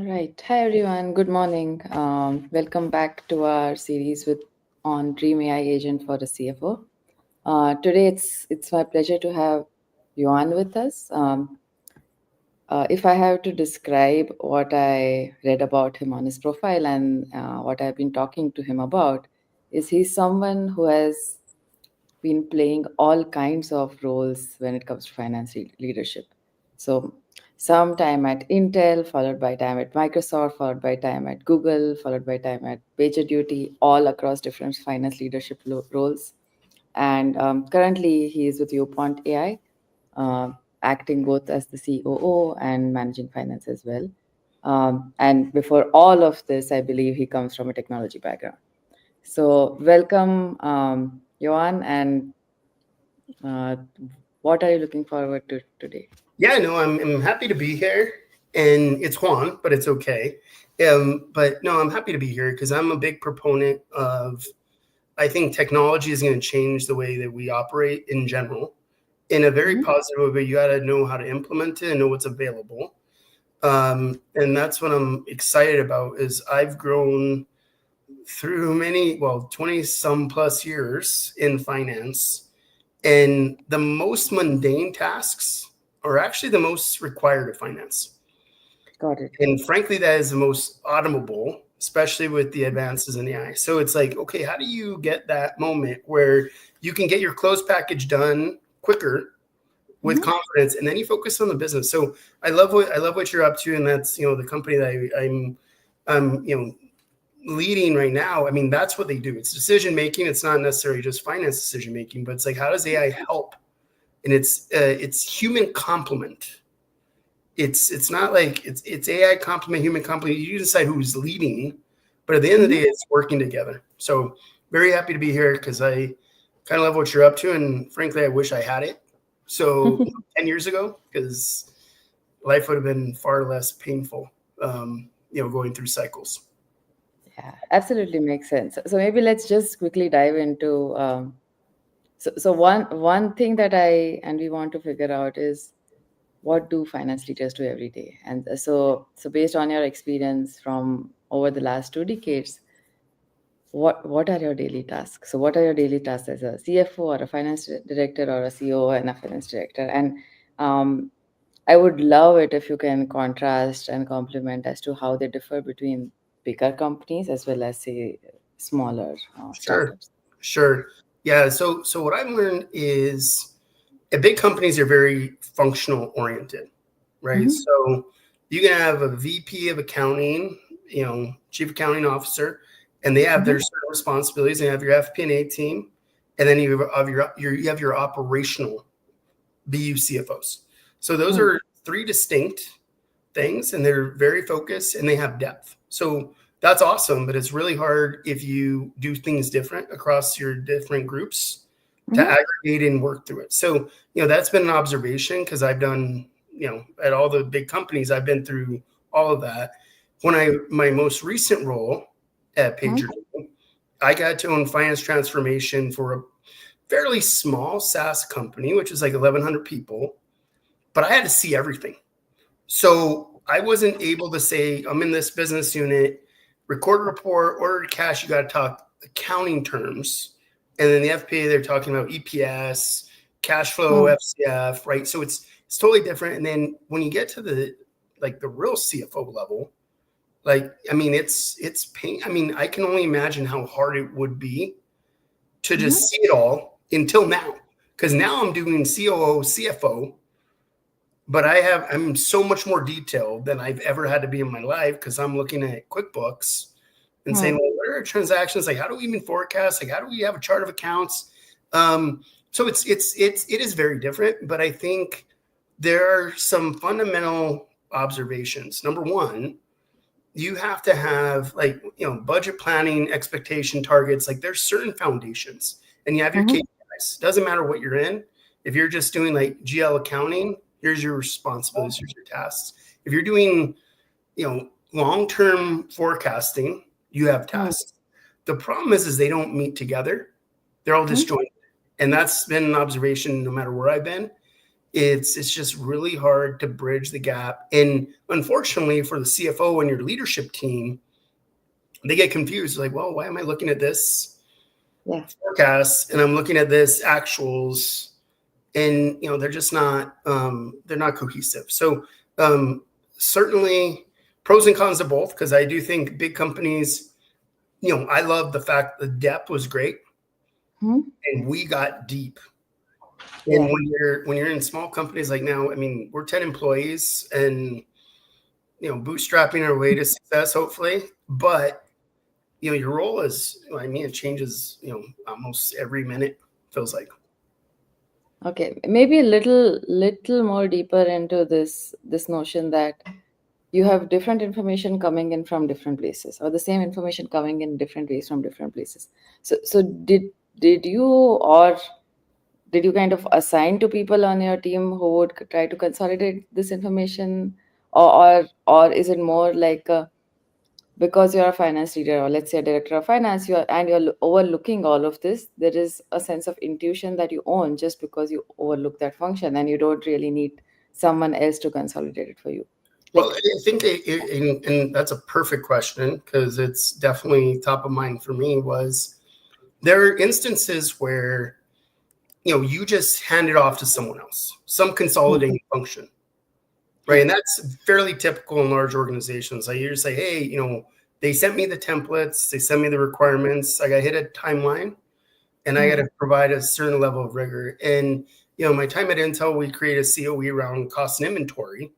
right. Hi everyone. Good morning. Welcome back to our series with on Dream AI Agent for the CFO. Today it's my pleasure to have Yuan with us. If I have to describe what I read about him on his profile and what I've been talking to him about, is he's someone who has been playing all kinds of roles when it comes to finance leadership. So, some time at Intel, followed by time at Microsoft, followed by time at Google, followed by time at PagerDuty, all across different finance leadership roles. And currently, he is with Viewpoint AI, acting both as the COO and managing finance as well. And before all of this, I believe he comes from a technology background. So, welcome, Johan, and uh, what are you looking forward to today? Yeah, no, I'm happy to be here, and it's Juan, but it's okay. But no, I'm happy to be here because I'm a big proponent of. I think technology is going to change the way that we operate in general, in a very positive way. You got to know how to implement it and know what's available, and that's what I'm excited about. Is I've grown through 20 some plus years in finance. And the most mundane tasks are actually the most required of finance. Got it. And frankly, that is the most automable, especially with the advances in AI. So it's like, okay, how do you get that moment where you can get your close package done quicker with confidence, and then you focus on the business? So I love what you're up to, and that's the company that I'm leading right now. I mean, that's what they do. It's decision making. It's not necessarily just finance decision making, but it's like, how does AI help? And it's human complement. It's not like it's AI complement, human complement. You decide who's leading, but at the end of the day, it's working together. So very happy to be here because I kind of love what you're up to, and frankly, I wish I had it. So 10 years ago, because life would have been far less painful, going through cycles. Yeah, absolutely makes sense. So maybe let's just quickly dive into. So one thing that I and we want to figure out is what do finance leaders do every day, and so based on your experience from over the last 2 decades, what are your daily tasks? So what are your daily tasks as a CFO or a finance director or a COO and a finance director? And um, I would love it if you can contrast and complement as to how they differ between bigger companies as well as, say, smaller Sure, startups. sure. Yeah. So what I've learned is big companies are very functional oriented, right? Mm-hmm. So you can have a VP of accounting, chief accounting officer, and they have their Mm-hmm. certain responsibilities. They have your FP&A team, and then you have your operational BU CFOs. So those are three distinct things, and they're very focused and they have depth. So that's awesome, but it's really hard if you do things different across your different groups to Mm-hmm. aggregate and work through it. So, that's been an observation because I've done, at all the big companies, I've been through all of that. My most recent role at Mm-hmm. Pager, I got to own finance transformation for a fairly small SaaS company, which is like 1,100 people, but I had to see everything. So I wasn't able to say, I'm in this business unit, record a report, order to cash, you got to talk accounting terms. And then the FPA, they're talking about EPS, cash flow, FCF, right? So it's totally different. And then when you get to the real CFO level, it's pain. I mean, I can only imagine how hard it would be to Mm-hmm. just see it all until now. Because now I'm doing COO, CFO, but I'm so much more detailed than I've ever had to be in my life because I'm looking at QuickBooks and saying, well, what are transactions? Like, how do we even forecast? Like, how do we have a chart of accounts? So it is very different, but I think there are some fundamental observations. Number one, you have to have budget planning, expectation targets. Like there's certain foundations, and you have your KPIs. Doesn't matter what you're in. If you're just doing like GL accounting, here's your responsibilities, here's your tasks. If you're doing, long-term forecasting, you have tasks. The problem is they don't meet together. They're all disjointed. And that's been an observation no matter where I've been. it's just really hard to bridge the gap. And unfortunately for the CFO and your leadership team, they get confused. Like, well, why am I looking at this forecast and I'm looking at this actuals? And they're just not they're not cohesive. So certainly pros and cons of both, because I do think big companies, I love the fact the depth was great and we got deep. And when you're in small companies like now, I mean, we're 10 employees and bootstrapping our way to success, hopefully. But your role is, I mean, it changes, almost every minute, feels like. Okay, maybe a little more deeper into this notion that you have different information coming in from different places, or the same information coming in different ways from different places. So did you, or did you kind of assign to people on your team who would try to consolidate this information, or is it more like because you're a finance leader, or let's say a director of finance, you're overlooking all of this, there is a sense of intuition that you own just because you overlook that function and you don't really need someone else to consolidate it for you? Well, I think, and that's a perfect question, because it's definitely top of mind for me, was there are instances where, you just hand it off to someone else, some consolidating function, right? And that's fairly typical in large organizations. You just say, hey, they sent me the templates, they sent me the requirements, I got hit a timeline, and I got to provide a certain level of rigor. And, my time at Intel, we created a COE around cost and inventory.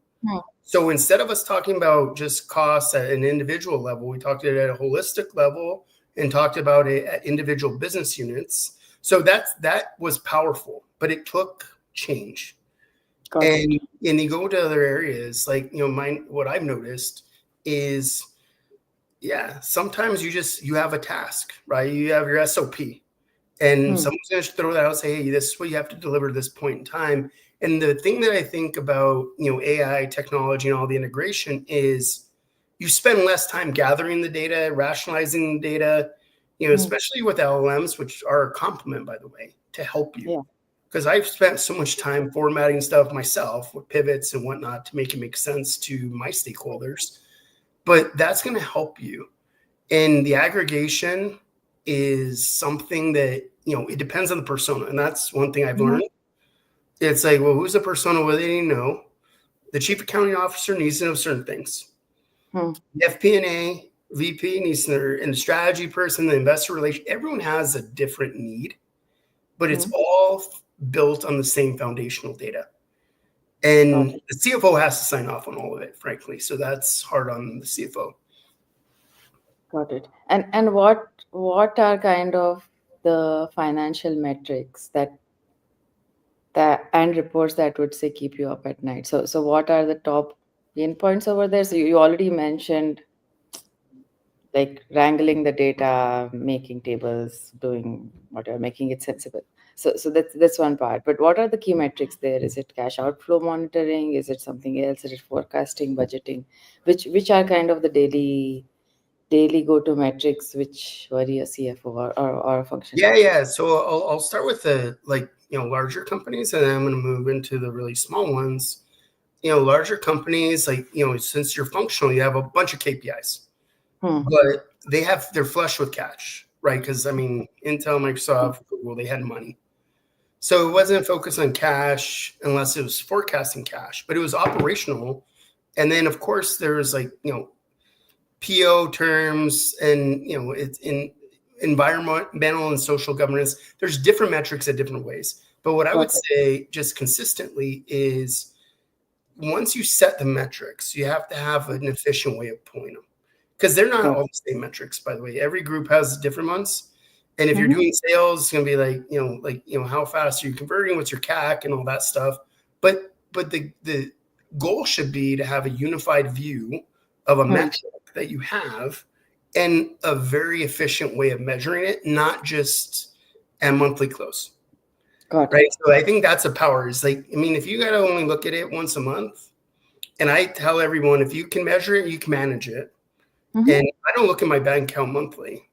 So instead of us talking about just costs at an individual level, we talked it at a holistic level and talked about it at individual business units. So that was powerful, but it took change. And you go to other areas, like, what I've noticed is, sometimes you have a task, right? You have your SOP, and someone's going to throw that out and say, hey, this is what you have to deliver at this point in time. And the thing that I think about, AI technology and all the integration is you spend less time gathering the data, rationalizing the data, especially with LLMs, which are a complement, by the way, to help you. Because I've spent so much time formatting stuff myself with pivots and whatnot to make it make sense to my stakeholders. But that's going to help you. And the aggregation is something that, it depends on the persona. And that's one thing I've learned. It's like, well, who's the persona? What do they know? The chief accounting officer needs to know certain things. The FP&A, VP needs to know, and the strategy person, the investor relation, everyone has a different need, but it's all built on the same foundational data. And the CFO has to sign off on all of it, frankly. So that's hard on the CFO. Got it. And what are kind of the financial metrics that and reports that would say keep you up at night? So what are the top pain points over there? So you already mentioned like wrangling the data, making tables, doing whatever, making it sensible. So that's one part. But what are the key metrics there? Is it cash outflow monitoring? Is it something else? Is it forecasting, budgeting? Which are kind of the daily go-to metrics which worry a CFO or a function? Yeah. So I'll start with the larger companies, and then I'm going to move into the really small ones. Larger companies, since you're functional, you have a bunch of KPIs, but they're flush with cash, right? Because I mean, Intel, Microsoft, Google, they had money. So it wasn't focused on cash unless it was forecasting cash, but it was operational. And then of course there was PO terms, and it's in environmental and social governance. There's different metrics at different ways. But what I would say just consistently is, once you set the metrics, you have to have an efficient way of pulling them, because they're not all the same metrics, by the way. Every group has different ones. And if you're doing sales, it's going to be how fast are you converting? What's your CAC and all that stuff. But the goal should be to have a unified view of a metric that you have, and a very efficient way of measuring it, not just a monthly close. Right. So I think that's a power. Is if you got to only look at it once a month, and I tell everyone, if you can measure it, you can manage it. And I don't look at my bank account monthly.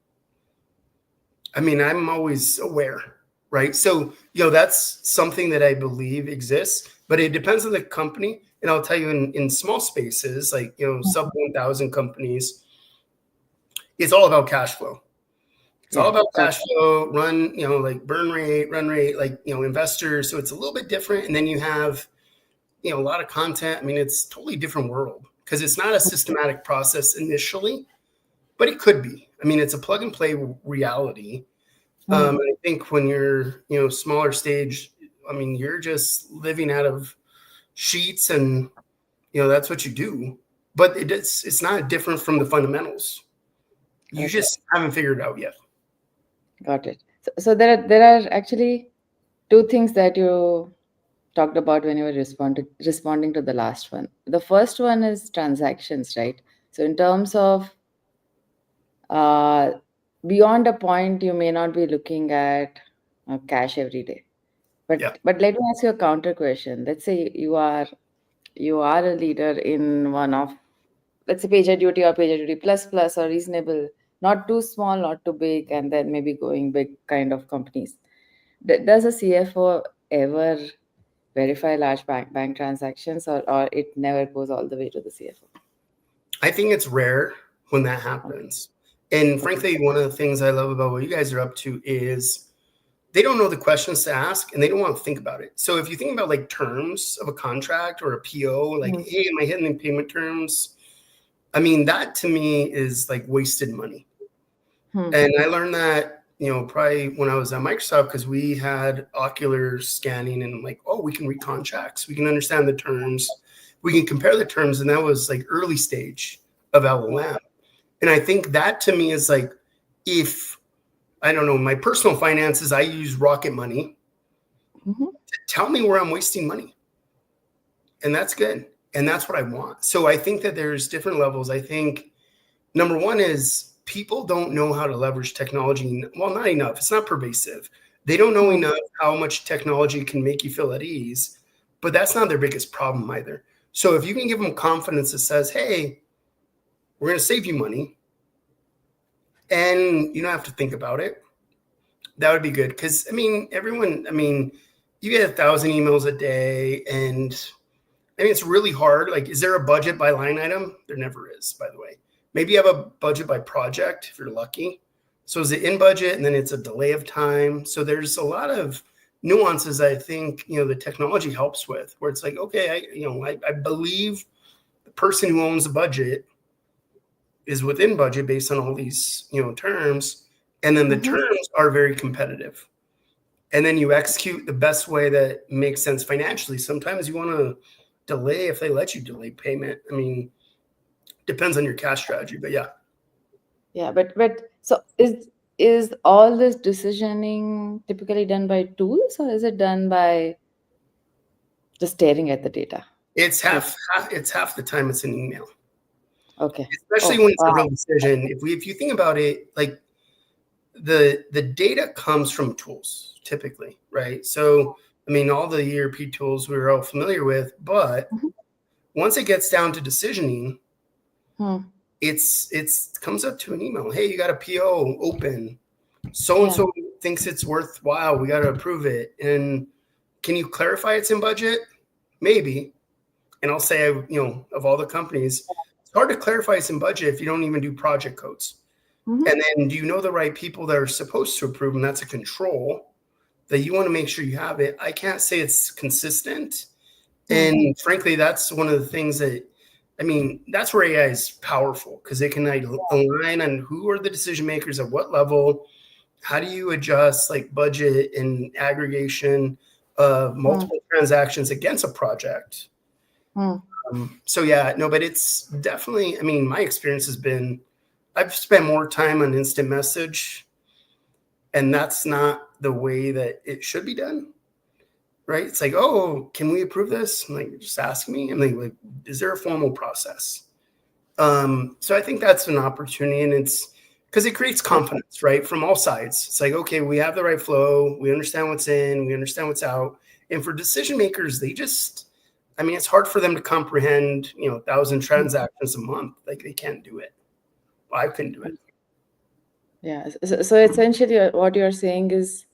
I'm always aware, right? So, that's something that I believe exists, but it depends on the company. And I'll tell you in small spaces, like, sub 1,000 companies, it's all about cash flow. It's all Yeah, about got cash flow, like burn rate, run rate, like, investors. So it's a little bit different. And then you have, a lot of content. I mean, it's a totally different world because it's not a systematic process initially, but it could be. I mean, it's a plug and play reality. I think when you're, smaller stage, I mean, you're just living out of sheets and, that's what you do. But it's not different from the fundamentals. You Okay, just haven't figured it out yet. got it. So there are actually two things that you talked about when you were responding to the last one. The first one is transactions, right? So in terms of uh, beyond a point, you may not be looking at cash every day. Yeah. But let me ask you a counter question. Let's say you are a leader in one of, let's say, PagerDuty or PagerDuty plus plus or reasonable, not too small, not too big, and then maybe going big kind of companies. Does a CFO ever verify large bank transactions, or it never goes all the way to the CFO? I think it's rare when that Okay. happens. And Okay. frankly, one of the things I love about what you guys are up to is they don't know the questions to ask and they don't want to think about it. So if you think about like terms of a contract or a PO, like, Hmm. hey, am I hitting the payment terms? I mean, that to me is like wasted money. Hmm. And I learned that, probably when I was at Microsoft, because we had ocular scanning and like, oh, we can read contracts, we can understand the terms, we can compare the terms. And that was like early stage of LLM. And I think that to me is like, if I don't know, my personal finances, I use Rocket Money Hmm. to tell me where I'm wasting money. And that's good. And that's what I want. So I think that there's different levels. I think number one is people don't know how to leverage technology. Well, not enough. It's not pervasive. They don't know Hmm. enough how much technology can make you feel at ease, but that's not their biggest problem either. So if you can give them confidence that says, hey, we're going to save you money and you don't have to think about it, that would be good. Because, I mean, you get 1,000 emails a day and I mean, it's really hard. Like, is there a budget by line item? There never is, by the way. Maybe you have a budget by project if you're lucky. So is it in budget and then it's a delay of time? So there's a lot of nuances I think, the technology helps with where it's like, okay, I believe the person who owns the budget is within budget based on all these, terms. And then the Hmm. terms are very competitive. And then you execute the best way that makes sense financially. Sometimes you want to delay if they let you delay payment. I mean, depends on your cash strategy, but yeah, Yeah, but so is all this decisioning typically done by tools, or is it done by just staring at the data? it's Like, half the time it's an email, okay. especially Oh, when it's a wow. real decision. If you think about it, like the data comes from tools typically, right? So I mean, all the ERP tools we're all familiar with, but Mhm. once it gets down to decisioning, Hmm. it's comes up to an email. Hey, you got a PO open. So and Yeah. so thinks it's worthwhile. We got to approve it. And can you clarify it's in budget? Maybe. And I'll say, of all the companies, it's hard to clarify it's in budget if you don't even do project codes. Hmm. And then do you know the right people that are supposed to approve? And that's a control that you want to make sure you have it. I can't say it's consistent. Hmm. And frankly, that's one of the things that, I mean, that's where AI is powerful because it can align on who are the decision makers at what level. How do you adjust like budget and aggregation of Hmm. multiple transactions against a project? Hmm. So yeah, no, but it's definitely, I mean, my experience has been, I've spent more time on instant message and that's not the way that it should be done. Right. It's like, oh, can we approve this? I'm like, just ask me. I'm like, is there a formal process? So I think that's an opportunity and it's because it creates confidence, right? From all sides. It's like, okay, we have the right flow. We understand what's in, we understand what's out. And for decision makers, they just, I mean, it's hard for them to comprehend, 1,000 transactions a month. Like they can't do it. Well, I couldn't do it. Yeah. So essentially, what you're saying is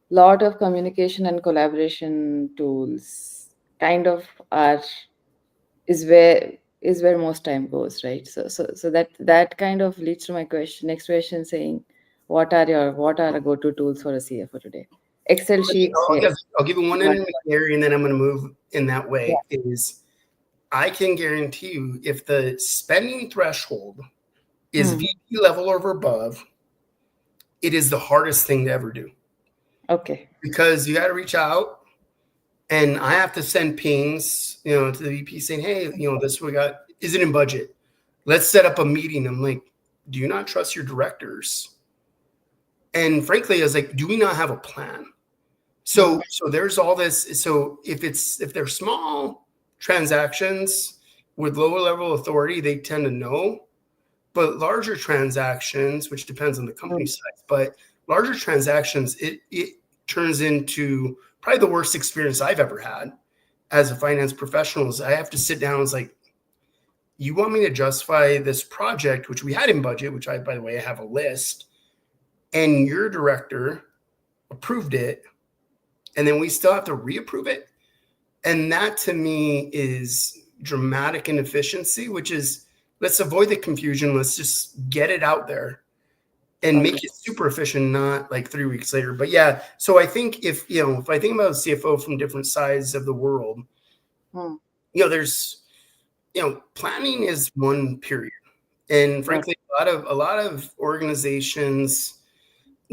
lot of communication and collaboration tools kind of are is where most time goes, right? So that kind of leads to my question, next question, saying what are the go-to tools for a CFO today? Excel sheets, yes. I'll give you one But in Gary, and then I'm going to move in that yeah. way. Is I can guarantee you, if the spending threshold is Hmm. VP level or above, it is the hardest thing to ever do Okay. because you got to reach out, and I have to send pings, to the VP saying, "Hey, this we got. Is it in budget? Let's set up a meeting." I'm like, "Do you not trust your directors?" And frankly, I was like, "Do we not have a plan?" Hmm. So there's all this. So if they're small transactions with lower level authority, they tend to know. But larger transactions, which depends on the company Hmm. size, but larger transactions, it turns into probably the worst experience I've ever had as a finance professional. Is I have to sit down and it's like, you want me to justify this project, which we had in budget, which I, by the way, I have a list, and your director approved it, and then we still have to reapprove it. And that to me is dramatic inefficiency, which is let's avoid the confusion. Let's just get it out there and Got make it. it super efficient, not like 3 weeks later. But yeah, so I think if I think about CFO from different sides of the world, Hmm. there's planning is one period. And Got frankly, a lot of organizations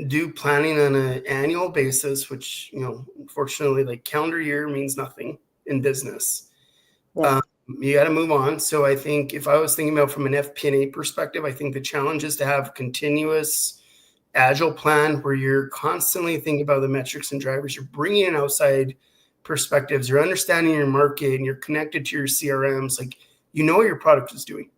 do planning on an annual basis, which, unfortunately, like calendar year means nothing in business. Yeah. Um, you got to move on. So I think if I was thinking about from an FP&A perspective, I think the challenge is to have continuous agile plan where you're constantly thinking about the metrics and drivers. You're bringing in outside perspectives. You're understanding your market and you're connected to your CRMs. Like, what your product is doing.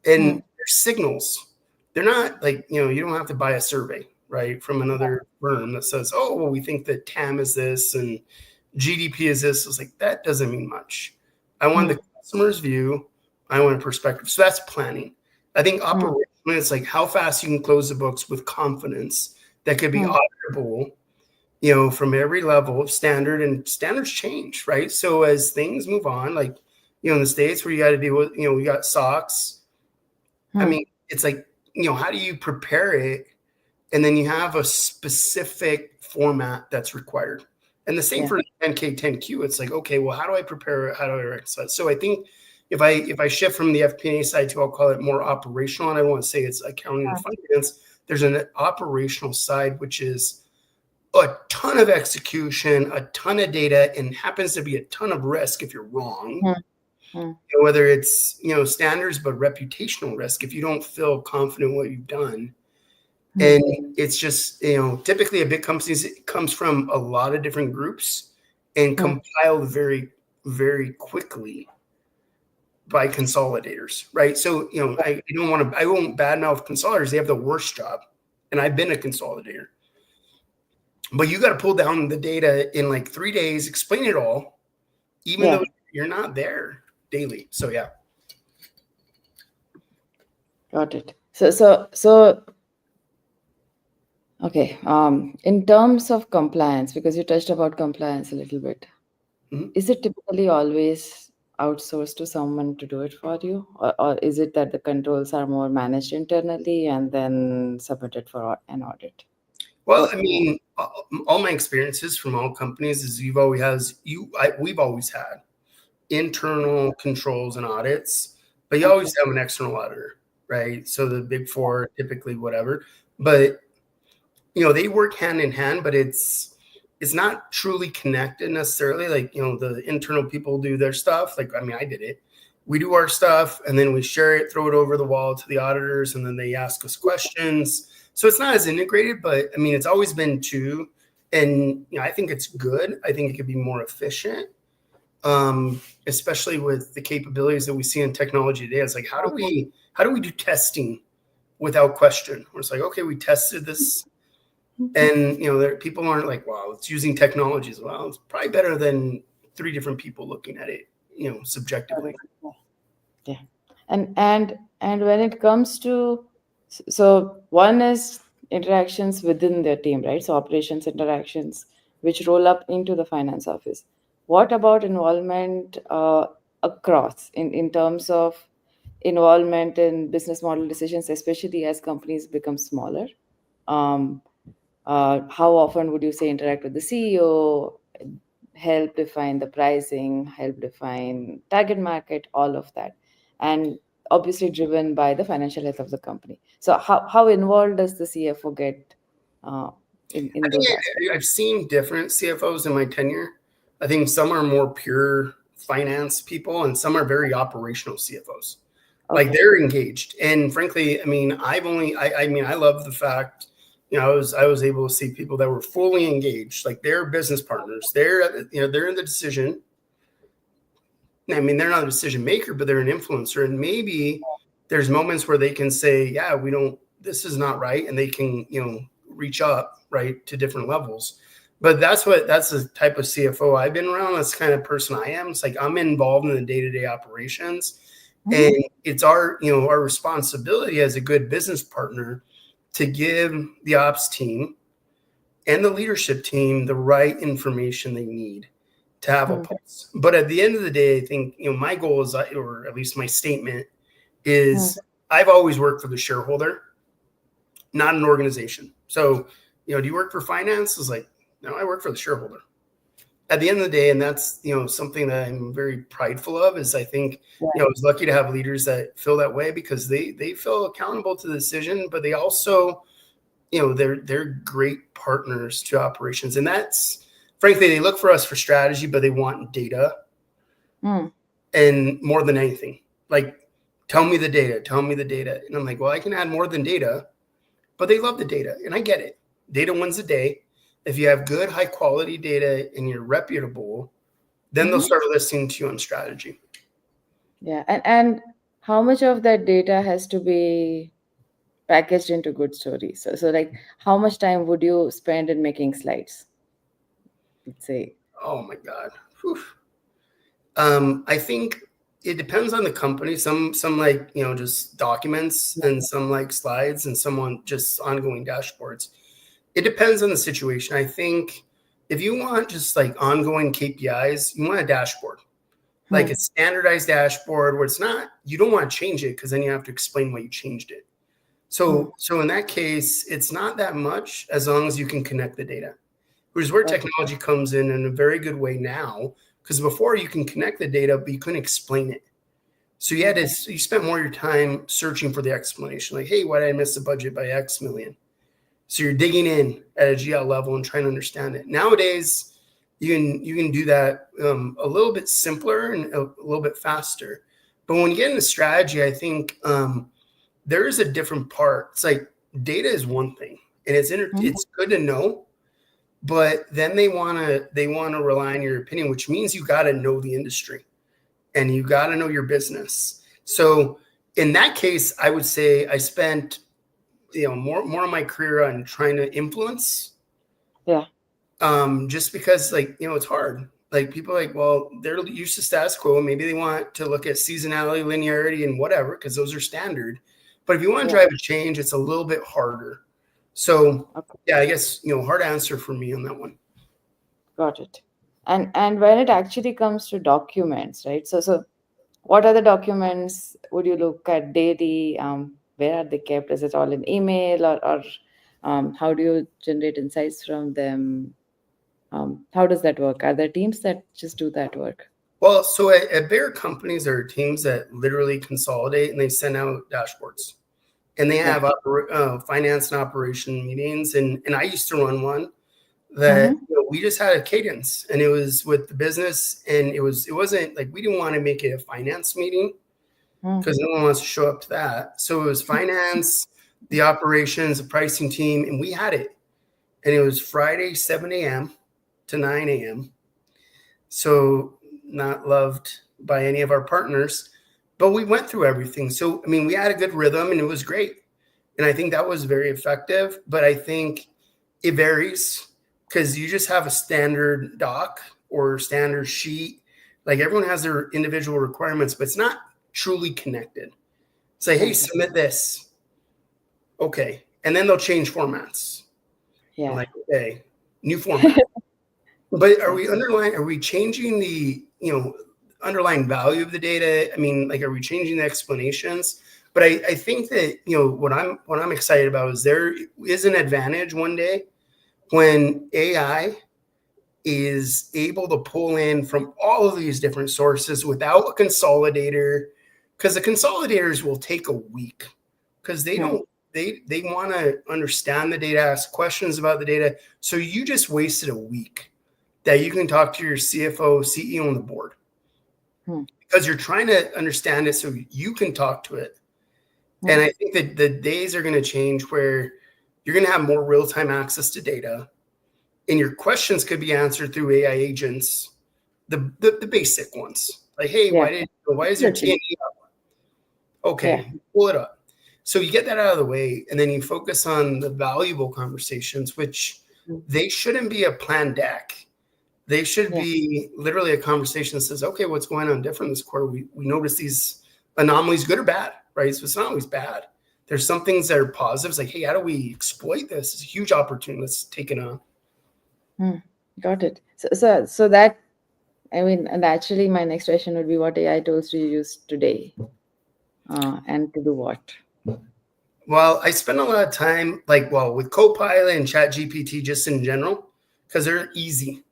And Hmm. there's signals. They're not like, you don't have to buy a survey, right, from another firm that says, oh, well, we think that TAM is this and GDP is this. It's like, that doesn't mean much. I want Hmm. the customer's view. I want a perspective. So that's planning. I think Hmm. operationally, it's like how fast you can close the books with confidence that could be Hmm. auditable, from every level of standard, and standards change, right? So as things move on, like, in the States where you got to deal with, we got SOX. I Hmm. mean, it's like, how do you prepare it? And then you have a specific format that's required. And the same Yeah. for 10K, 10Q. It's like, okay, well, how do I prepare it? How do I reconcile it? So I think if I shift from the FP&A side to, I'll call it more operational, and I don't want to say it's accounting and Hmm. finance, there's an operational side, which is a ton of execution, a ton of data, and happens to be a ton of risk if you're wrong. Hmm. Hmm. Whether it's, standards, but reputational risk if you don't feel confident in what you've done. Hmm. And it's just, typically a big company comes from a lot of different groups and Hmm. compiled very, very quickly by consolidators, right? So, I won't badmouth consolidators. They have the worst job. And I've been a consolidator. But you got to pull down the data in like 3 days, explain it all, even Yeah. though you're not there daily. So, yeah. Got it. So okay. In terms of compliance, because you touched about compliance a little bit, Mhm. is it typically always outsourced to someone to do it for you, or is it that the controls are more managed internally and then submitted for an audit? Well, What? I mean, all my experiences from all companies is we've always had internal controls and audits, but you Okay. always have an external auditor, right? So the big four, typically, whatever, but they work hand in hand, but it's not truly connected necessarily. Like, the internal people do their stuff. Like, I mean, I did it. We do our stuff and then we share it, throw it over the wall to the auditors, and then they ask us questions. So it's not as integrated, but I mean, it's always been two. And I think it's good. I think it could be more efficient, especially with the capabilities that we see in technology today. It's like, how do we do testing without question? Where it's like, okay, we tested this, and people aren't like, wow, it's using technology as well. It's probably better than three different people looking at it, subjectively. Yeah. And when it comes to, so one is interactions within their team, right? So operations interactions. which roll up into the finance office. What about involvement across in terms of involvement in business model decisions, especially as companies become smaller? Um, how often would you say interact with the CEO, help define the pricing, help define target market, all of that, and obviously driven by the financial health of the company. So how involved does the CFO get uh, I in think those aspects? I've seen different CFOs in my tenure. I think some are more pure finance people, and some are very operational CFOs. Like Okay. they're engaged, and frankly, I mean, I love the fact, I was able to see people that were fully engaged, like they're business partners. They're in the decision. I mean, they're not a decision maker, but they're an influencer, and maybe there's moments where they can say, "Yeah, we don't. This is not right," and they can, reach up right to different levels. But that's the type of CFO I've been around. That's the kind of person I am. It's like I'm involved in the day-to-day operations, and Mhm. it's our responsibility as a good business partner to give the ops team and the leadership team the right information they need to have a Hmm. pulse. But at the end of the day, I think, my goal is, or at least my statement Hmm. is, I've always worked for the shareholder, not an organization. So, do you work for finance? It's like, no, I work for the shareholder. At the end of the day, and that's, something that I'm very prideful of, is I think, Yeah. I was lucky to have leaders that feel that way, because they feel accountable to the decision, but they also, they're great partners to operations. And that's, frankly, they look for us for strategy, but they want data. Hmm. And more than anything, like, tell me the data, tell me the data. And I'm like, well, I can add more than data, but they love the data, and I get it. Data wins the day. If you have good, high quality data and you're reputable, then they'll Hmm. start listening to you on strategy. Yeah. And how much of that data has to be packaged into good stories? So like how much time would you spend in making slides? Let's say. Oh my God. Whew. I think it depends on the company. Some like, just documents, and some like slides, and some on just ongoing dashboards. It depends on the situation. I think if you want just like ongoing KPIs, you want a dashboard, like Hmm. a standardized dashboard where it's not, you don't want to change it, because then you have to explain why you changed it. Hmm. So in that case, it's not that much, as long as you can connect the data, which is where Got it. technology comes in a very good way now. Because before, you can connect the data, but you couldn't explain it. So Okay. you spent more of your time searching for the explanation, like, hey, why did I miss the budget by X million? So you're digging in at a GL level and trying to understand it. Nowadays, you can do that a little bit simpler and a little bit faster. But when you get into strategy, I think there is a different part. It's like, data is one thing, and Mhm. it's good to know, but then they wanna rely on your opinion, which means you got to know the industry, and you got to know your business. So in that case, I would say I spent, more of my career on trying to influence, Yeah. just because, like, it's hard. Like, people are like, well, they're used to status quo. Maybe they want to look at seasonality, linearity, and whatever, because those are standard. But if you want to Yeah. drive a change, it's a little bit harder. So Okay. yeah, I guess, hard answer for me on that one. Got it. And when it actually comes to documents, right? So what are the documents would you look at daily? Where are they kept? Is it all in email, or how do you generate insights from them? How does that work? Are there teams that just do that work? Well, so at bigger companies, there are teams that literally consolidate, and they send out dashboards, and they Yeah. have finance and operation meetings. And I used to run one that, Mm-hmm. we just had a cadence, and it was with the business, and it wasn't like, we didn't want to make it a finance meeting, Mm. because no one wants to show up to that. So it was finance, the operations, the pricing team, and we had it. And it was Friday, 7 a.m. to 9 a.m. So not loved by any of our partners, but we went through everything. So, I mean, we had a good rhythm, and it was great. And I think that was very effective. But I think it varies, because you just have a standard doc or standard sheet. Like, everyone has their individual requirements, but it's not truly connected. Say, hey, Got it. submit this. Okay. And then they'll change formats. I'm Yeah. like, okay, new format. But are we changing the, underlying value of the data? I mean, like, are we changing the explanations? But I think that, what I'm excited about is there is an advantage one day when AI is able to pull in from all of these different sources without a consolidator, because the consolidators will take a week because they don't they want to understand the data, ask questions about the data. So you just wasted a week that you can talk to your CFO, CEO on the board because you're trying to understand it so you can talk to it. And I think that the days are going to change where you're going to have more real-time access to data, and your questions could be answered through AI agents, the basic ones, like, hey, why is your T&E up? Okay, pull it up. So you get that out of the way, and then you focus on the valuable conversations, which they shouldn't be a plan deck. They should be literally a conversation that says, okay, what's going on different this quarter? We notice these anomalies, good or bad, right? So it's not always bad. There's some things that are positives, like, hey, how do we exploit this? It's a huge opportunity. Let's take it on. Got it. So that, I mean, naturally, my next question would be, what AI tools do you use today, and to do what? Well, I spend a lot of time, with Copilot and ChatGPT just in general, because they're easy.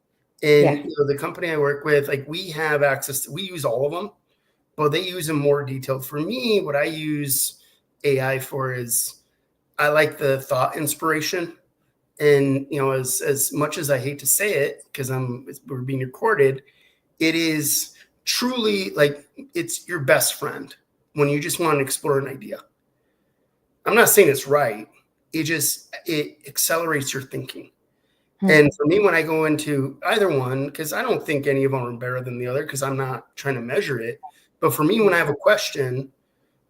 And the company I work with, like, we have access to, we use all of them, but they use them more detailed. For me, what I use AI for is I like the thought inspiration. And, as much as I hate to say it, because we're being recorded, it is truly like it's your best friend when you just want to explore an idea. I'm not saying it's right. It accelerates your thinking. And for me, when I go into either one, because I don't think any of them are better than the other, because I'm not trying to measure it. But for me, when I have a question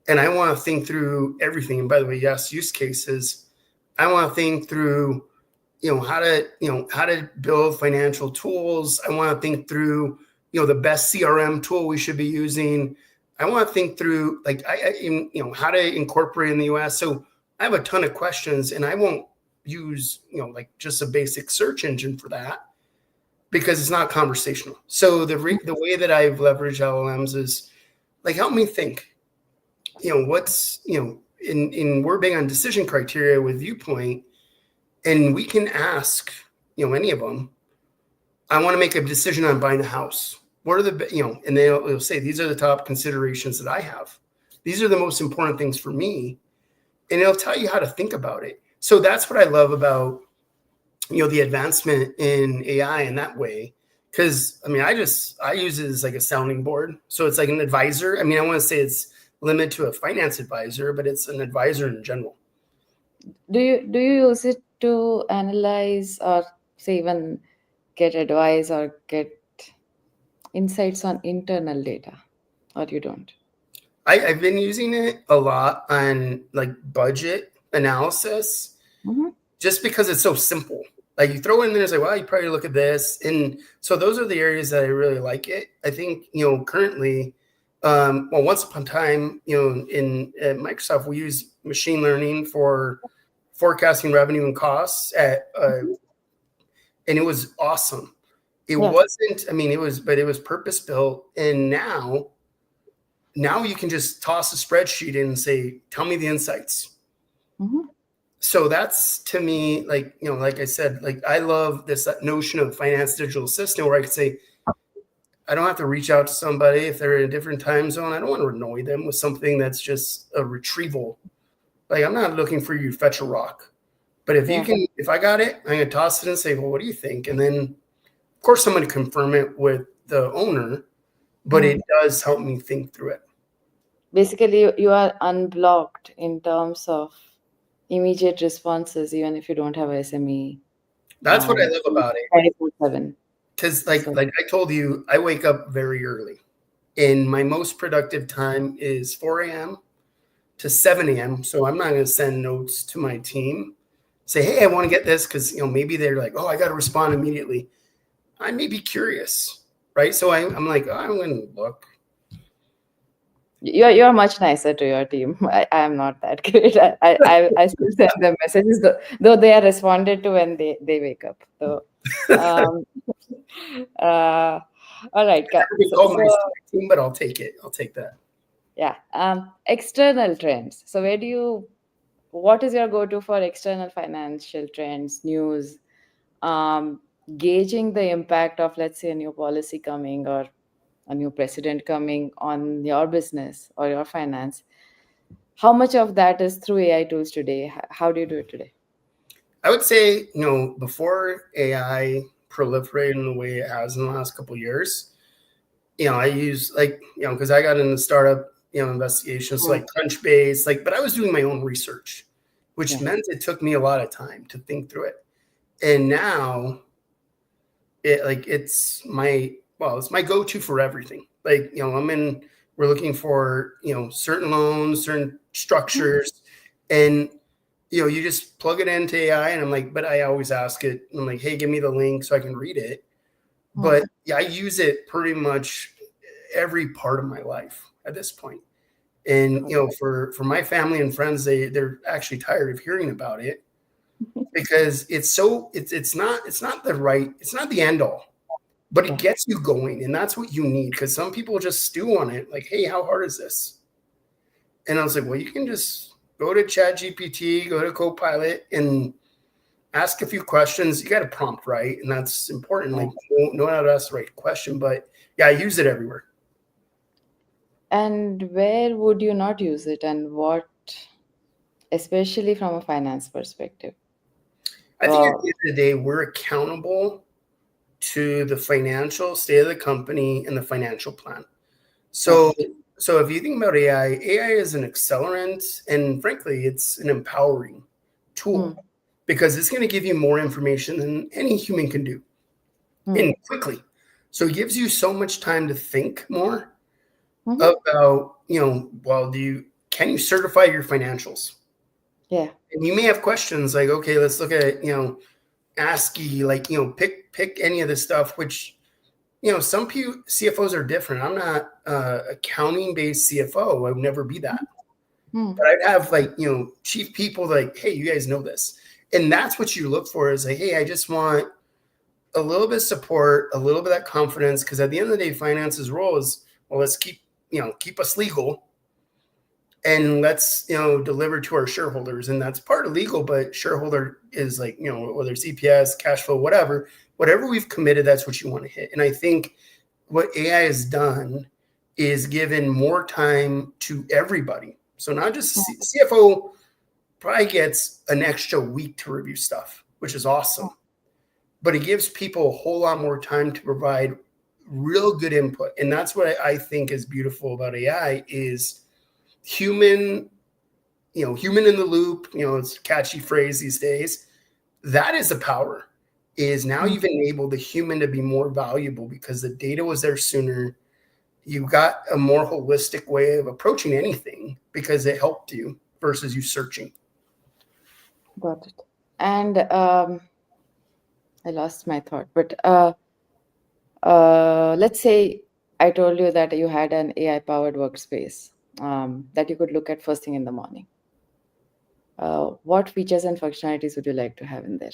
and I want to think through everything, and by the way, yes, use cases, I want to think through, how to build financial tools. I want to think through, the best CRM tool we should be using. I want to think through, like, how to incorporate in the US. So I have a ton of questions, and I won't use, like, just a basic search engine for that because it's not conversational. So the way that I've leveraged LLMs is, like, help me think, what's, we're big on decision criteria with Viewpoint, and we can ask, any of them, I want to make a decision on buying a house. What are the, and they'll say, these are the top considerations that I have. These are the most important things for me. And it'll tell you how to think about it. So that's what I love about, the advancement in AI in that way. Because, I mean, I use it as like a sounding board. So it's like an advisor. I mean, I want to say it's limited to a finance advisor, but it's an advisor in general. Do you use it to analyze, or say even get advice or get insights on internal data, or you don't? I've been using it a lot on, like, budget analysis, just because it's so simple. Like, you throw it in there, it's like, well, you probably look at this. And so those are the areas that I really like it. I think, currently, once upon a time, in at Microsoft, we use machine learning for forecasting revenue and costs and it was awesome. It wasn't, I mean, it was purpose built. And now you can just toss a spreadsheet in and say, tell me the insights. So that's, to me, like, like I said, like, I love this notion of finance digital assistant where I could say, I don't have to reach out to somebody if they're in a different time zone. I don't want to annoy them with something that's just a retrieval. Like, I'm not looking for you to fetch a rock. But if I got it, I'm going to toss it and say, well, what do you think? And then, of course, I'm going to confirm it with the owner, but it does help me think through it. Basically, you are unblocked in terms of immediate responses, even if you don't have a SME. That's what I love about it. 24/7. Because, like I told you, I wake up very early. And my most productive time is 4 a.m. to 7 a.m. So I'm not going to send notes to my team, say, hey, I want to get this, because, maybe they're like, oh, I got to respond immediately. I may be curious, right? So I'm like, oh, I'm going to look. You're much nicer to your team. I am not that great. I still send them messages, though they are responded to when they wake up. So Um, all right. It's So, called so my team, but I'll take it. I'll take that. yeah. External trends. So what is your go-to for external financial trends, news, um, gauging the impact of, let's say, a new policy coming or a new president coming on your business or your finance? How much of that is through AI tools today? How do you do it today? I would say, before AI proliferated in the way it has in the last couple of years, I use because I got into startup, investigations, so like Crunchbase, but I was doing my own research, which Yeah. meant it took me a lot of time to think through it. And now it's my go-to for everything. We're looking for, certain loans, certain structures, and you just plug it into AI, and I'm like, but I always ask it, I'm like, hey, give me the link so I can read it. But yeah, I use it pretty much every part of my life at this point. And for my family and friends, they're actually tired of hearing about it because it's not the end all, but it Yeah. gets you going, and that's what you need, because some people just stew on it, like, hey, how hard is this? And I was like, well, you can just go to ChatGPT, go to Copilot, and ask a few questions. You got to prompt right, and that's important. Like, know how to ask the right question. But yeah, I use it everywhere. And where would you not use it, and what, especially from a finance perspective? I think at the end of the day, we're accountable to the financial state of the company and the financial plan. So, so if you think about AI is an accelerant, and frankly, it's an empowering tool because it's going to give you more information than any human can do, and quickly. So it gives you so much time to think more about, well, can you certify your financials? Yeah. And you may have questions like, okay, let's look at, ASCII, pick any of this stuff, which, some CFOs are different. I'm not accounting based CFO. I would never be that. But I'd have chief people like, hey, you guys know this. And that's what you look for, is like, hey, I just want a little bit of support, a little bit of that confidence. Because at the end of the day, finance's role is, well, let's keep us legal, and let's deliver to our shareholders. And that's part of legal, but shareholder is like, whether it's EPS, cash flow, whatever we've committed, that's what you want to hit. And I think what AI has done is given more time to everybody. So not just CFO probably gets an extra week to review stuff, which is awesome, but it gives people a whole lot more time to provide real good input. And that's what I think is beautiful about AI is human in the loop, it's a catchy phrase these days. That is the power, is now you've enabled the human to be more valuable because the data was there sooner. You got a more holistic way of approaching anything because it helped you versus you searching. Got it. And I lost my thought, but let's say I told you that you had an AI powered workspace that you could look at first thing in the morning. What features and functionalities would you like to have in there?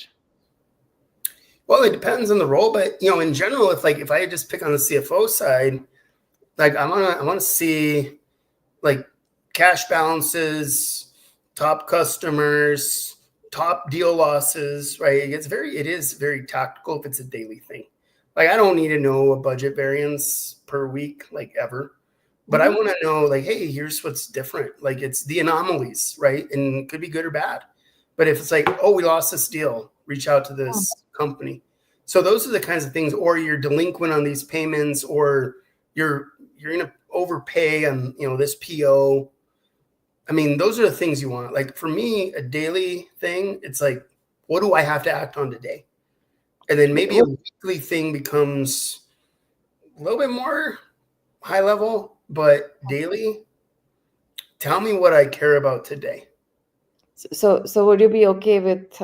Well, it depends on the role, but in general, if I just pick on the CFO side, like I want to see like cash balances, top customers, top deal losses, right? It is very tactical if it's a daily thing. Like I don't need to know a budget variance per week, like ever. But I want to know, like, hey, here's what's different. Like it's the anomalies, right? And it could be good or bad. But if it's like, oh, we lost this deal, reach out to this company. So those are the kinds of things, or you're delinquent on these payments, or you're gonna overpay on this PO. I mean, those are the things you want. Like for me, a daily thing, it's like, what do I have to act on today? And then maybe a weekly thing becomes a little bit more high level, but daily, tell me what I care about today. So would you be okay with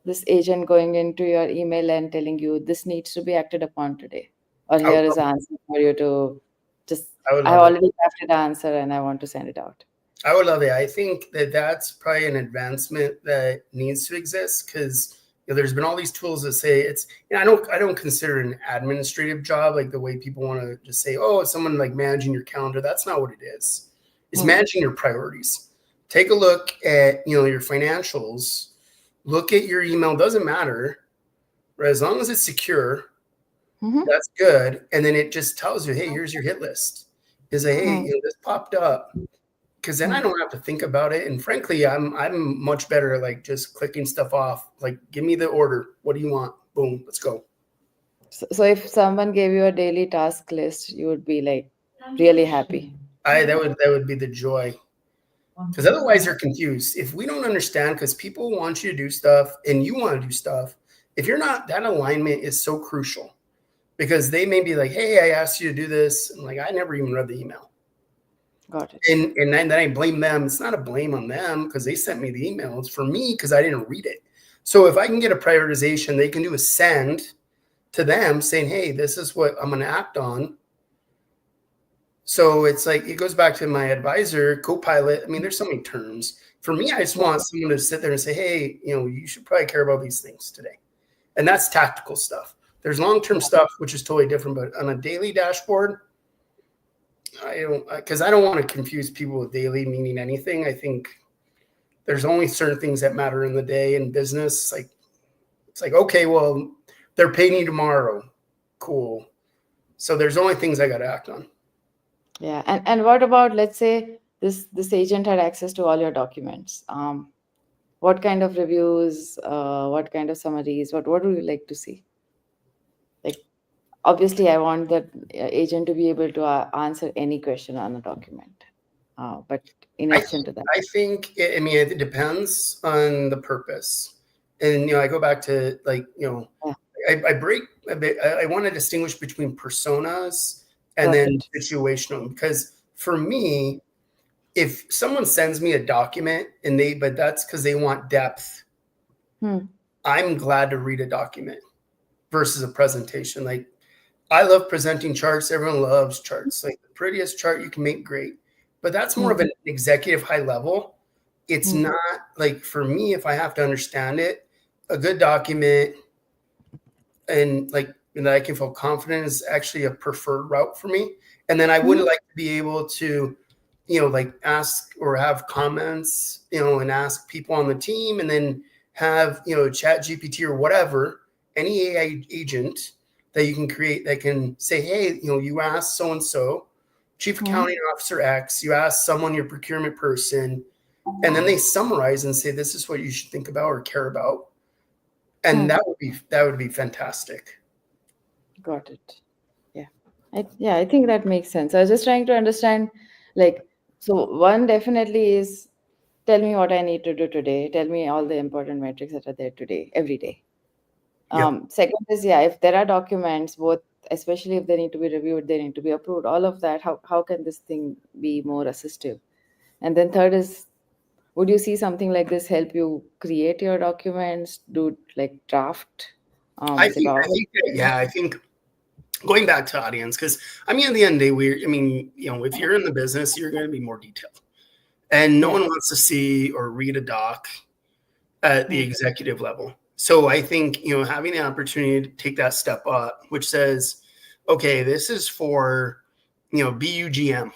this agent going into your email and telling you this needs to be acted upon today, or I would here is love, the answer for you to just? I would I love it. already crafted the answer and I want to send it out. I would love it. I think that that's probably an advancement that needs to exist, because there's been all these tools that say it's, I don't consider it an administrative job, like the way people want to just say, oh, it's someone like managing your calendar. That's not what it is. It's managing your priorities. Take a look at, your financials, look at your email, doesn't matter, right? As long as it's secure, that's good. And then it just tells you, hey, here's your hit list. Is a, hey, this popped up. Because then I don't have to think about it. And frankly, I'm much better at like just clicking stuff off. Like, give me the order. What do you want? Boom, let's go. So if someone gave you a daily task list, you would be like really happy. That would be the joy. Because otherwise they're confused. If we don't understand, because people want you to do stuff and you want to do stuff, if you're not, that alignment is so crucial. Because they may be like, hey, I asked you to do this. And like, I never even read the email. Got it. And then I blame them. It's not a blame on them because they sent me the email. It's for me because I didn't read it. So if I can get a prioritization, they can do a send to them saying, hey, this is what I'm going to act on. So it's like, it goes back to my advisor, co-pilot. I mean, there's so many terms. For me, I just want someone to sit there and say, hey, you should probably care about these things today. And that's tactical stuff. There's long-term stuff, which is totally different. But on a daily dashboard, I don't want to confuse people with daily meaning anything. I think there's only certain things that matter in the day in business. Like, it's like, okay, well, they're paying you tomorrow. Cool. So there's only things I got to act on. Yeah. And what about, let's say this agent had access to all your documents. What kind of reviews, what kind of summaries, what would you like to see? Like, obviously, I want that agent to be able to answer any question on a document. But in addition to that, I think, it depends on the purpose. And, I go back to like, I want to distinguish between personas and then situational, because for me, if someone sends me a document but that's because they want depth, I'm glad to read a document versus a presentation. Like, I love presenting charts. Everyone loves charts. Like, the prettiest chart you can make, great. But that's more of an executive high level. It's not like, for me, if I have to understand it, a good document and that I can feel confident is actually a preferred route for me. And then I would like to be able to, like, ask or have comments, and ask people on the team, and then have, Chat GPT or whatever, any AI agent that you can create that can say, hey, you asked so-and-so, Chief Accounting Officer X, you asked someone, your procurement person, and then they summarize and say, this is what you should think about or care about. And that would be fantastic. Got it. Yeah. I think that makes sense. I was just trying to understand, like, so one definitely is, tell me what I need to do today. Tell me all the important metrics that are there today, every day. Second is, if there are documents, both, especially if they need to be reviewed, they need to be approved, all of that, how can this thing be more assistive? And then third is, would you see something like this help you create your documents, do like draft? I think going back to audience, because at the end of the day, if you're in the business, you're going to be more detailed, and no one wants to see or read a doc at the executive level. So I think, having the opportunity to take that step up, which says, okay, this is for, BUGM.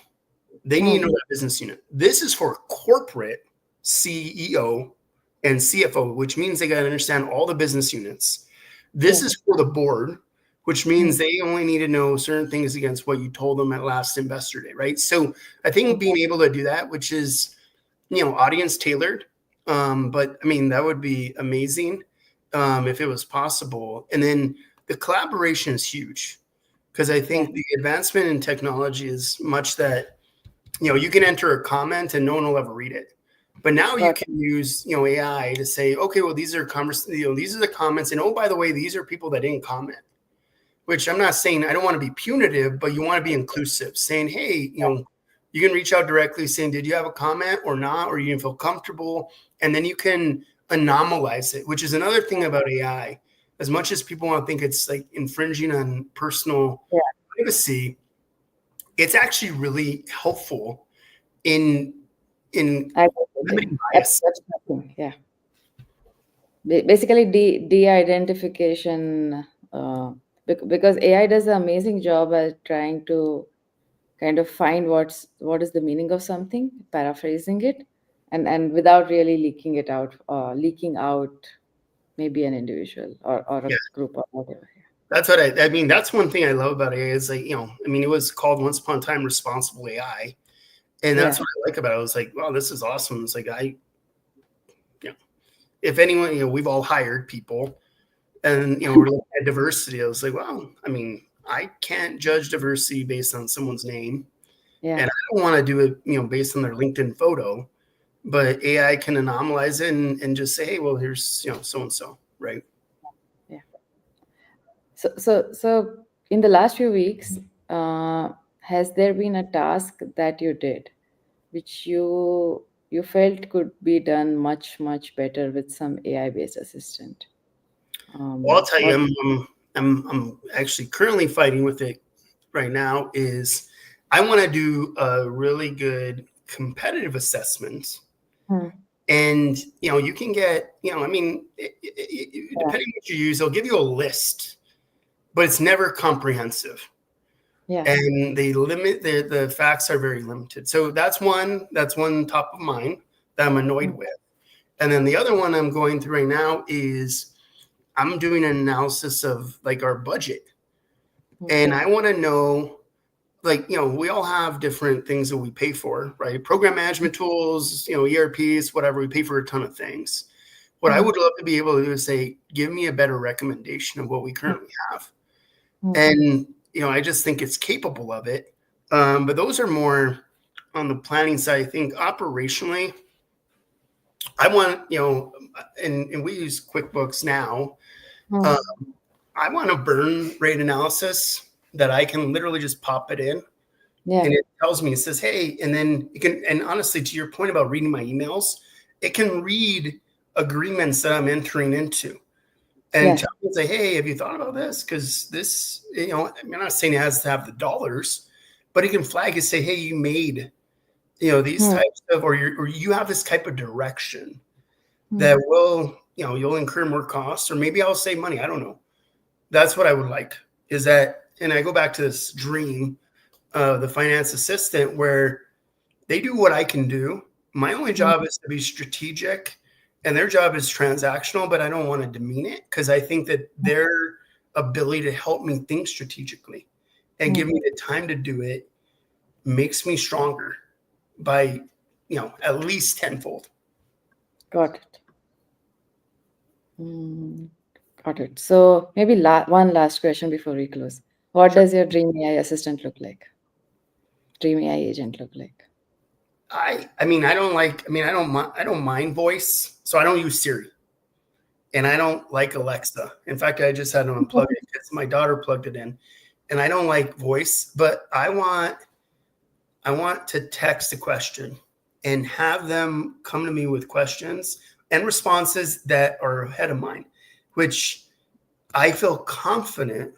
They need to know that business unit. This is for corporate CEO and CFO, which means they got to understand all the business units. This is for the board, which means they only need to know certain things against what you told them at last investor day, right? So I think being able to do that, which is, audience tailored, but that would be amazing if it was possible. And then the collaboration is huge, because I think the advancement in technology is much that, you can enter a comment and no one will ever read it. But now you can use, AI to say, okay, well, these are these are the comments. And oh, by the way, these are people that didn't comment, which I'm not saying, I don't want to be punitive, but you want to be inclusive, saying, hey, you can reach out directly saying, did you have a comment or not? Or you can feel comfortable. And then you can anomalize it, which is another thing about AI. As much as people want to think it's like infringing on personal privacy, it's actually really helpful in limiting bias. Yeah. Basically de-identification, because AI does an amazing job at trying to kind of find what is the meaning of something, paraphrasing it, and without really leaking out maybe an individual or a Yeah, group or whatever. that's what I mean. That's one thing I love about AI is like, I mean, it was called once upon a time responsible AI. And that's Yeah, what I like about it. I was like, wow, this is awesome. It's like, if anyone, we've all hired people and, we're looking at diversity. I was like, well, I mean, I can't judge diversity based on someone's name. yeah, And I don't want to do it, based on their LinkedIn photo, but AI can anomalize it and just say, hey, well, here's, so-and-so, right? yeah. So in the last few weeks, has there been a task that you did which you felt could be done much better with some AI based assistant? Well, I'll tell you, What? I'm actually currently fighting with it right now is I want to do a really good competitive assessment. Hmm. And, you can get, I mean, Yeah, depending on what you use, they'll give you a list, but it's never comprehensive. yeah. And the facts are very limited. So that's one top of mind that I'm annoyed Hmm. with. And then the other one I'm going through right now is I'm doing an analysis of like our budget. Hmm. And I want to know, like, we all have different things that we pay for, right? Program management tools, ERPs, whatever, we pay for a ton of things. What I Hmm. would love to be able to do is say, give me a better recommendation of what we currently have. Hmm. And, I just think it's capable of it. But those are more on the planning side. I think operationally, I want, and we use QuickBooks now. Hmm. Uh, I want a burn rate analysis that I can literally just pop it in Yeah. and it tells me, it says, hey, and then you can, and honestly, to your point about reading my emails, it can read agreements that I'm entering into and Yeah. tell me, say, hey, have you thought about this? Because this, I'm not saying it has to have the dollars, but it can flag and say, hey, you made, these Hmm. types of, or you have this type of direction Hmm. that will, you'll incur more costs, or maybe I'll save money. I don't know. That's what I would like is that, and I go back to this dream of the finance assistant where they do what I can do. My only Hmm. job is to be strategic and their job is transactional, but I don't want to demean it because I think that their ability to help me think strategically and Hmm. give me the time to do it makes me stronger by, at least tenfold. Got it. Hmm. Got it. So maybe one last question before we close. What Sure. does your dream AI assistant look like? Dream AI agent look like? I mean, I don't mind voice. So I don't use Siri and I don't like Alexa. In fact, I just had to unplug it because my daughter plugged it in and I don't like voice, but I want to text a question and have them come to me with questions and responses that are ahead of mine, which I feel confident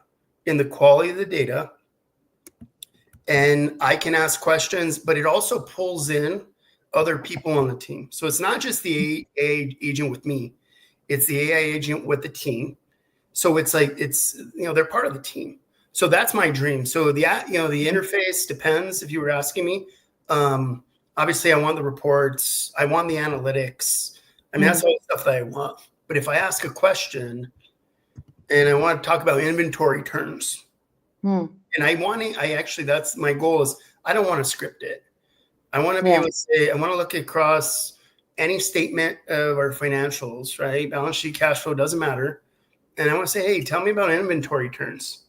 in the quality of the data and I can ask questions, but it also pulls in other people on the team. So it's not just the AI agent with me, it's the AI agent with the team. So it's like they're part of the team. So that's my dream. So the interface depends. If you were asking me, obviously I want the reports, I want the analytics. I mean that's Hmm. all the stuff that I want. But if I ask a question and I want to talk about inventory terms, Hmm. and I actually that's my goal is I don't want to script it. I want to be Yeah. able to say I want to look across any statement of our financials, right? Balance sheet, cash flow doesn't matter. And I want to say, hey, tell me about inventory turns,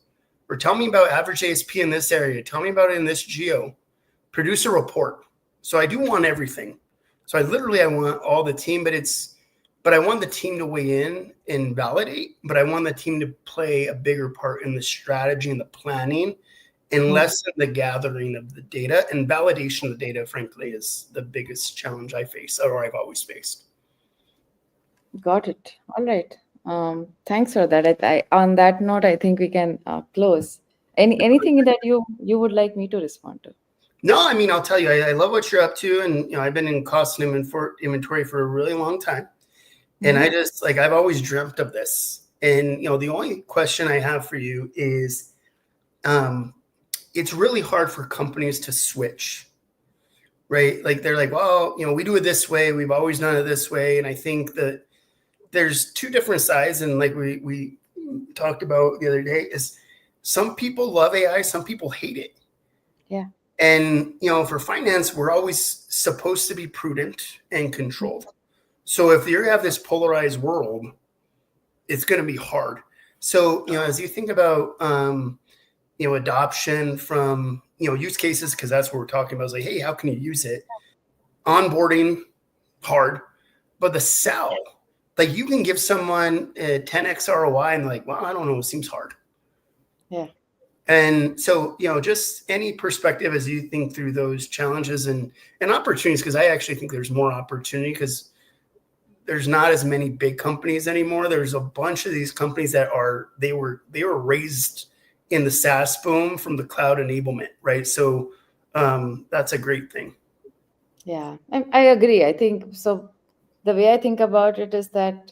or tell me about average ASP in this area. Tell me about it in this geo. Produce a report. So I do want everything. So I want all the team, but I want the team to weigh in and validate, but I want the team to play a bigger part in the strategy and the planning and Hmm. less in the gathering of the data and validation of the data, frankly, is the biggest challenge I face or I've always faced. Got it. All right. Thanks for that. On that note, I think we can close. Anything that you would like me to respond to? No, I mean, I'll tell you, I love what you're up to. And, I've been in cost and inventory for a really long time. And I just like, I've always dreamt of this. And, the only question I have for you is, it's really hard for companies to switch, right? Like they're like, well, we do it this way. We've always done it this way. And I think that there's two different sides. And like we talked about the other day is some people love AI, some people hate it. Yeah. And, for finance, we're always supposed to be prudent and controlled. So if you have this polarized world, it's going to be hard. So, as you think about, adoption from, use cases, because that's what we're talking about, is like, hey, how can you use it? Onboarding, hard, but the sell, like you can give someone a 10x ROI and like, well, I don't know, it seems hard. Yeah. And so, just any perspective as you think through those challenges and opportunities, because I actually think there's more opportunity because there's not as many big companies anymore. There's a bunch of these companies that they were raised in the SaaS boom from the cloud enablement, right? So that's a great thing. Yeah, I agree. I think so. The way I think about it is that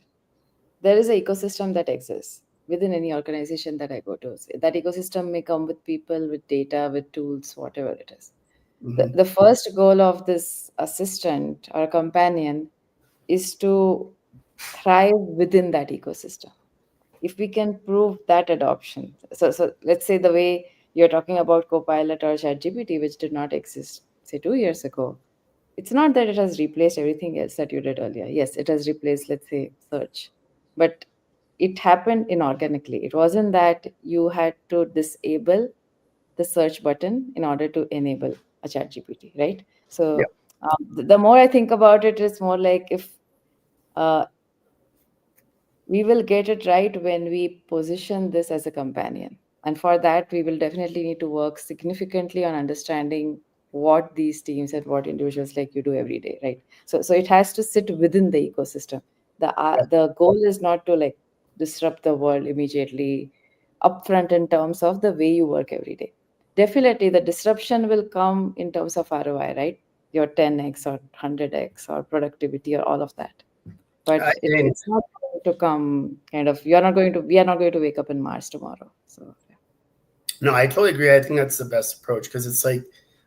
there is an ecosystem that exists within any organization that I go to. That ecosystem may come with people, with data, with tools, whatever it is. Mm-hmm. The first goal of this assistant or companion is to thrive within that ecosystem. If we can prove that adoption, so let's say the way you're talking about Copilot or ChatGPT, which did not exist, say 2 years ago, it's not that it has replaced everything else that you did earlier. Yes, it has replaced, let's say, search, but it happened inorganically. It wasn't that you had to disable the search button in order to enable a chat GPT, right? Yeah. So the more I think about it, it's more like if uh, we will get it right when we position this as a companion. And for that, we will definitely need to work significantly on understanding what these teams and what individuals like you do every day, right? So it has to sit within the ecosystem. The goal is not to like disrupt the world immediately upfront in terms of the way you work every day. Definitely, the disruption will come in terms of ROI, right? Your 10x or 100x or productivity or all of that, but it's not going to come kind of, we are not going to wake up in Mars tomorrow. So yeah. No, I totally agree. I think that's the best approach because it's like,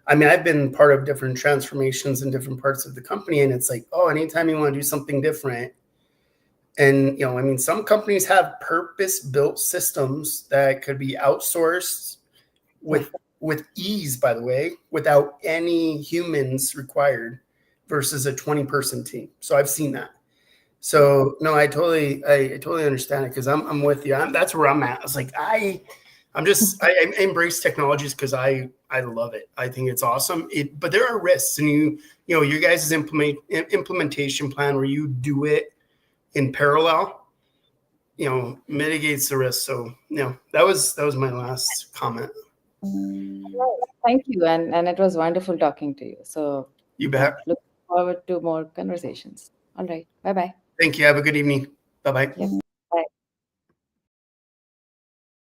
I mean, I've been part of different transformations in different parts of the company, and it's like, oh, anytime you want to do something different, and I mean, some companies have purpose-built systems that could be outsourced with ease, by the way, without any humans required, versus a 20-person team. So I've seen that. So no, I totally understand it because I'm with you. That's where I'm at. I was like, I embrace technologies because I love it. I think it's awesome. But there are risks, and you guys' implementation plan where you do it in parallel, mitigates the risk. So that was my last comment. Thank you, and it was wonderful talking to you. So You bet. Look forward to more conversations. All right, bye bye. Thank you. Have a good evening. Bye bye. Yep.